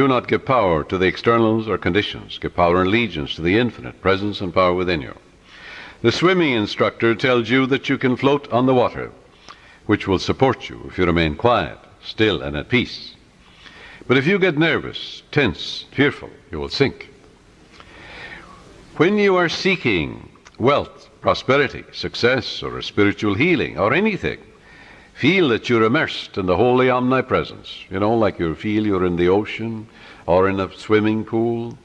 not give power to the externals or conditions. Give power and allegiance to the infinite presence and power within you. The swimming instructor tells you that you can float on the water, which will support you if you remain quiet, still, and at peace. But if you get nervous, tense, fearful, you will sink. When you are seeking wealth, prosperity, success, or a spiritual healing, or anything, Feel that you're immersed in the holy omnipresence, like you feel you're in the ocean or in a swimming pool.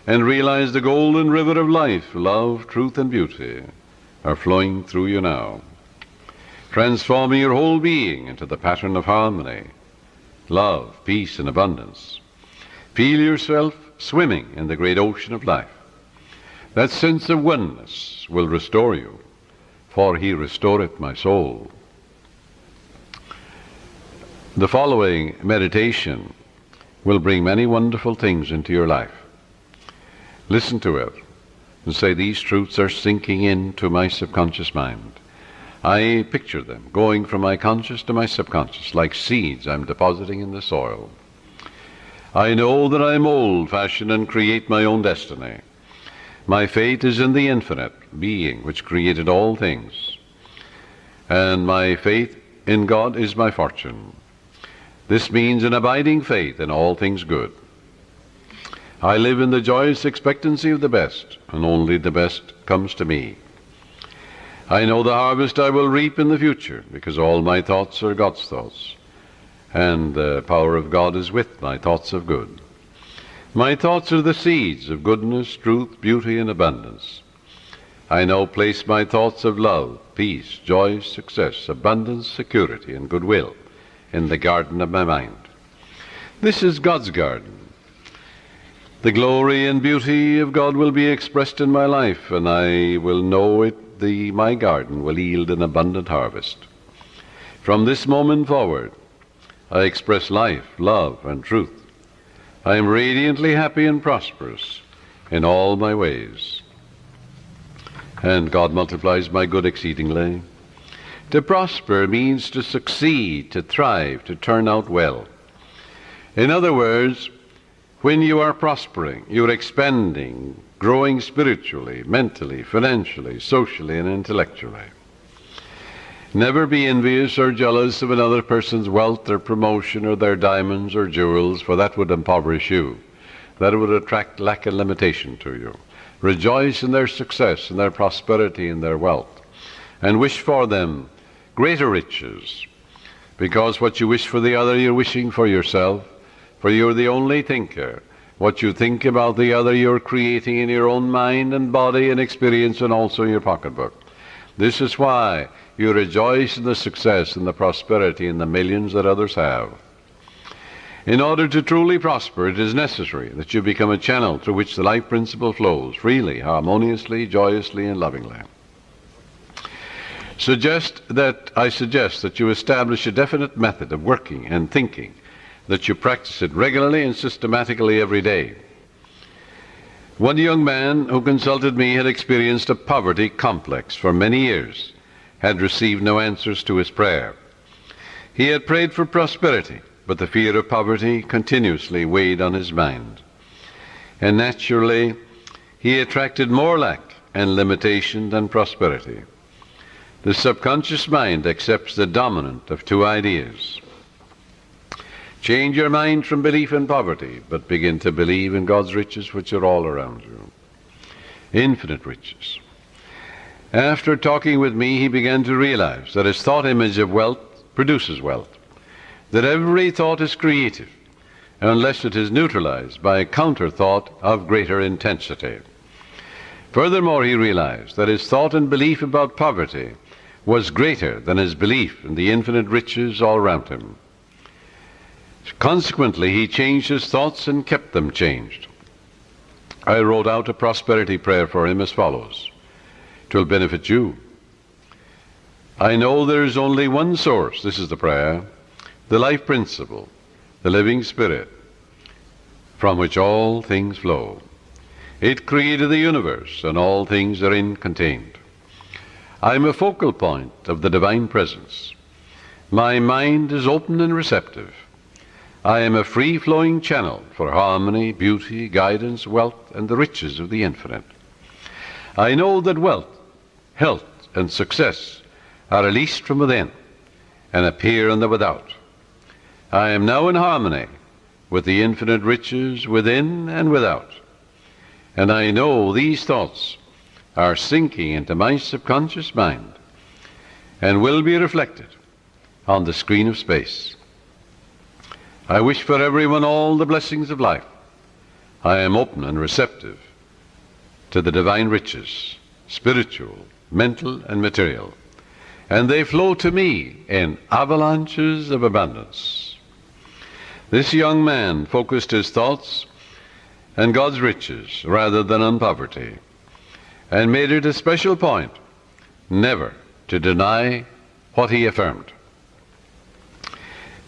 And realize the golden river of life, love, truth, and beauty are flowing through you now, transforming your whole being into the pattern of harmony, love, peace, and abundance. Feel yourself swimming in the great ocean of life. That sense of oneness will restore you, for he restoreth my soul. The following meditation will bring many wonderful things into your life. Listen to it and say, these truths are sinking into my subconscious mind. I picture them going from my conscious to my subconscious, like seeds I'm depositing in the soil. I know that I mold, fashion, and create my own destiny. My fate is in the infinite being which created all things, and my faith in God is my fortune. This means an abiding faith in all things good. I live in the joyous expectancy of the best, and only the best comes to me. I know the harvest I will reap in the future, because all my thoughts are God's thoughts, and the power of God is with my thoughts of good. My thoughts are the seeds of goodness, truth, beauty, and abundance. I now place my thoughts of love, peace, joy, success, abundance, security, and goodwill in the garden of my mind. This is God's garden. The glory and beauty of God will be expressed in my life, and I will know it. My garden will yield an abundant harvest. From this moment forward, I express life, love, and truth. I am radiantly happy and prosperous in all my ways. And God multiplies my good exceedingly. To prosper means to succeed, to thrive, to turn out well. In other words, when you are prospering, you're expanding, growing spiritually, mentally, financially, socially, and intellectually. Never be envious or jealous of another person's wealth or promotion or their diamonds or jewels, for that would impoverish you. That would attract lack and limitation to you. Rejoice in their success, in their prosperity, in their wealth, and wish for them greater riches, because what you wish for the other, you're wishing for yourself, for you're the only thinker. What you think about the other, you're creating in your own mind and body and experience, and also your pocketbook. This is why you rejoice in the success and the prosperity and the millions that others have. In order to truly prosper, it is necessary that you become a channel through which the life principle flows freely, harmoniously, joyously, and lovingly. I suggest that you establish a definite method of working and thinking, that you practice it regularly and systematically every day. One young man who consulted me had experienced a poverty complex for many years, had received no answers to his prayer. He had prayed for prosperity, but the fear of poverty continuously weighed on his mind. And naturally, he attracted more lack and limitation than prosperity. The subconscious mind accepts the dominant of two ideas. Change your mind from belief in poverty, but begin to believe in God's riches, which are all around you. Infinite riches. After talking with me, he began to realize that his thought image of wealth produces wealth, that every thought is creative, unless it is neutralized by a counter thought of greater intensity. Furthermore, he realized that his thought and belief about poverty was greater than his belief in the infinite riches all around him. Consequently, he changed his thoughts and kept them changed. I wrote out a prosperity prayer for him as follows. It will benefit you. I know there is only one source, this is the prayer, the life principle, the living spirit, from which all things flow. It created the universe, and all things therein contained. I am a focal point of the divine presence. My mind is open and receptive. I am a free-flowing channel for harmony, beauty, guidance, wealth, and the riches of the infinite. I know that wealth, health, and success are released from within and appear in the without. I am now in harmony with the infinite riches within and without. And I know these thoughts are sinking into my subconscious mind and will be reflected on the screen of space. I wish for everyone all the blessings of life. I am open and receptive to the divine riches, spiritual, mental, and material, and they flow to me in avalanches of abundance. This young man focused his thoughts on God's riches rather than on poverty, and made it a special point never to deny what he affirmed.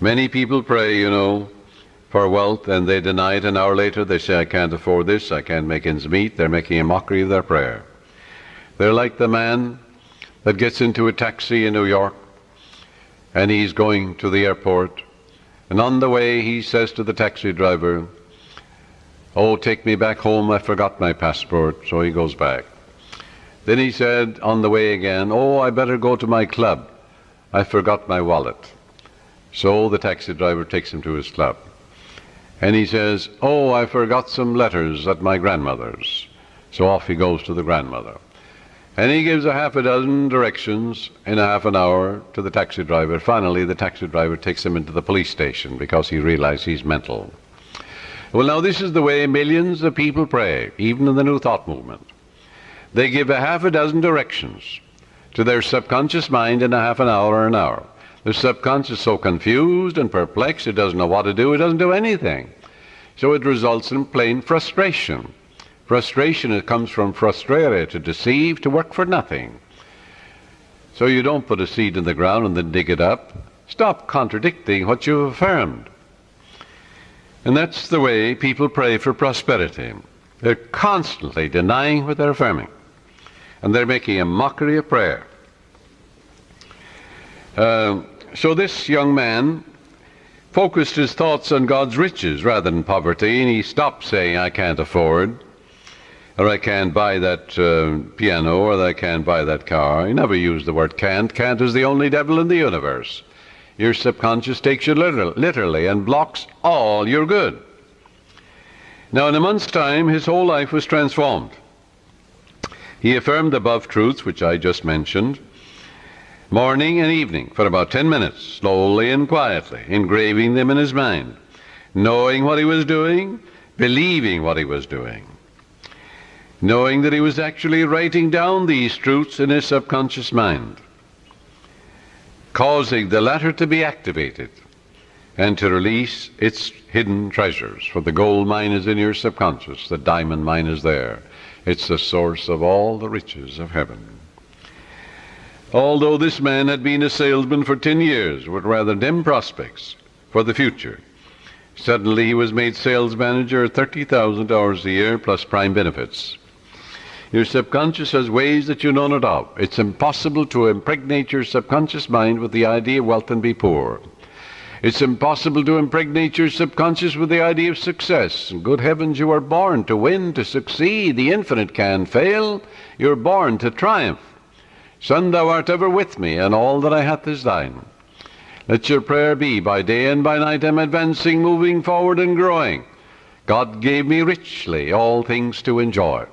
Many people pray, for wealth, and they deny it. An hour later they say, I can't afford this, I can't make ends meet. They're making a mockery of their prayer. They're like the man that gets into a taxi in New York, and he's going to the airport, and on the way he says to the taxi driver, oh, take me back home, I forgot my passport. So he goes back. Then he said on the way again, oh, I better go to my club, I forgot my wallet. So the taxi driver takes him to his club. And he says, oh, I forgot some letters at my grandmother's. So off he goes to the grandmother. And he gives a half a dozen directions in a half an hour to the taxi driver. Finally, the taxi driver takes him into the police station because he realized he's mental. Well, now this is the way millions of people pray, even in the New Thought movement. They give a half a dozen directions to their subconscious mind in a half an hour or an hour. The subconscious is so confused and perplexed, it doesn't know what to do, it doesn't do anything. So it results in plain frustration. Frustration, it comes from frustrare, to deceive, to work for nothing. So you don't put a seed in the ground and then dig it up. Stop contradicting what you've affirmed. And that's the way people pray for prosperity. They're constantly denying what they're affirming. And they're making a mockery of prayer. So this young man focused his thoughts on God's riches rather than poverty, and he stopped saying, I can't afford, or I can't buy that piano, or I can't buy that car. He never used the word can't. Can't is the only devil in the universe. Your subconscious takes you literally and blocks all your good. Now, in a month's time, his whole life was transformed. He affirmed the above truths, which I just mentioned, morning and evening for about 10 minutes, slowly and quietly, engraving them in his mind, knowing what he was doing, believing what he was doing, knowing that he was actually writing down these truths in his subconscious mind, causing the latter to be activated and to release its hidden treasures. For the gold mine is in your subconscious, the diamond mine is there. It's the source of all the riches of heaven. Although this man had been a salesman for 10 years with rather dim prospects for the future, suddenly he was made sales manager at $30,000 a year plus prime benefits. Your subconscious has ways that you know not of. It's impossible to impregnate your subconscious mind with the idea of wealth and be poor. It's impossible to impregnate your subconscious with the idea of success. Good heavens, you are born to win, to succeed. The infinite can fail. You're born to triumph. Son, thou art ever with me, and all that I hath is thine. Let your prayer be, by day and by night I'm advancing, moving forward and growing. God gave me richly all things to enjoy.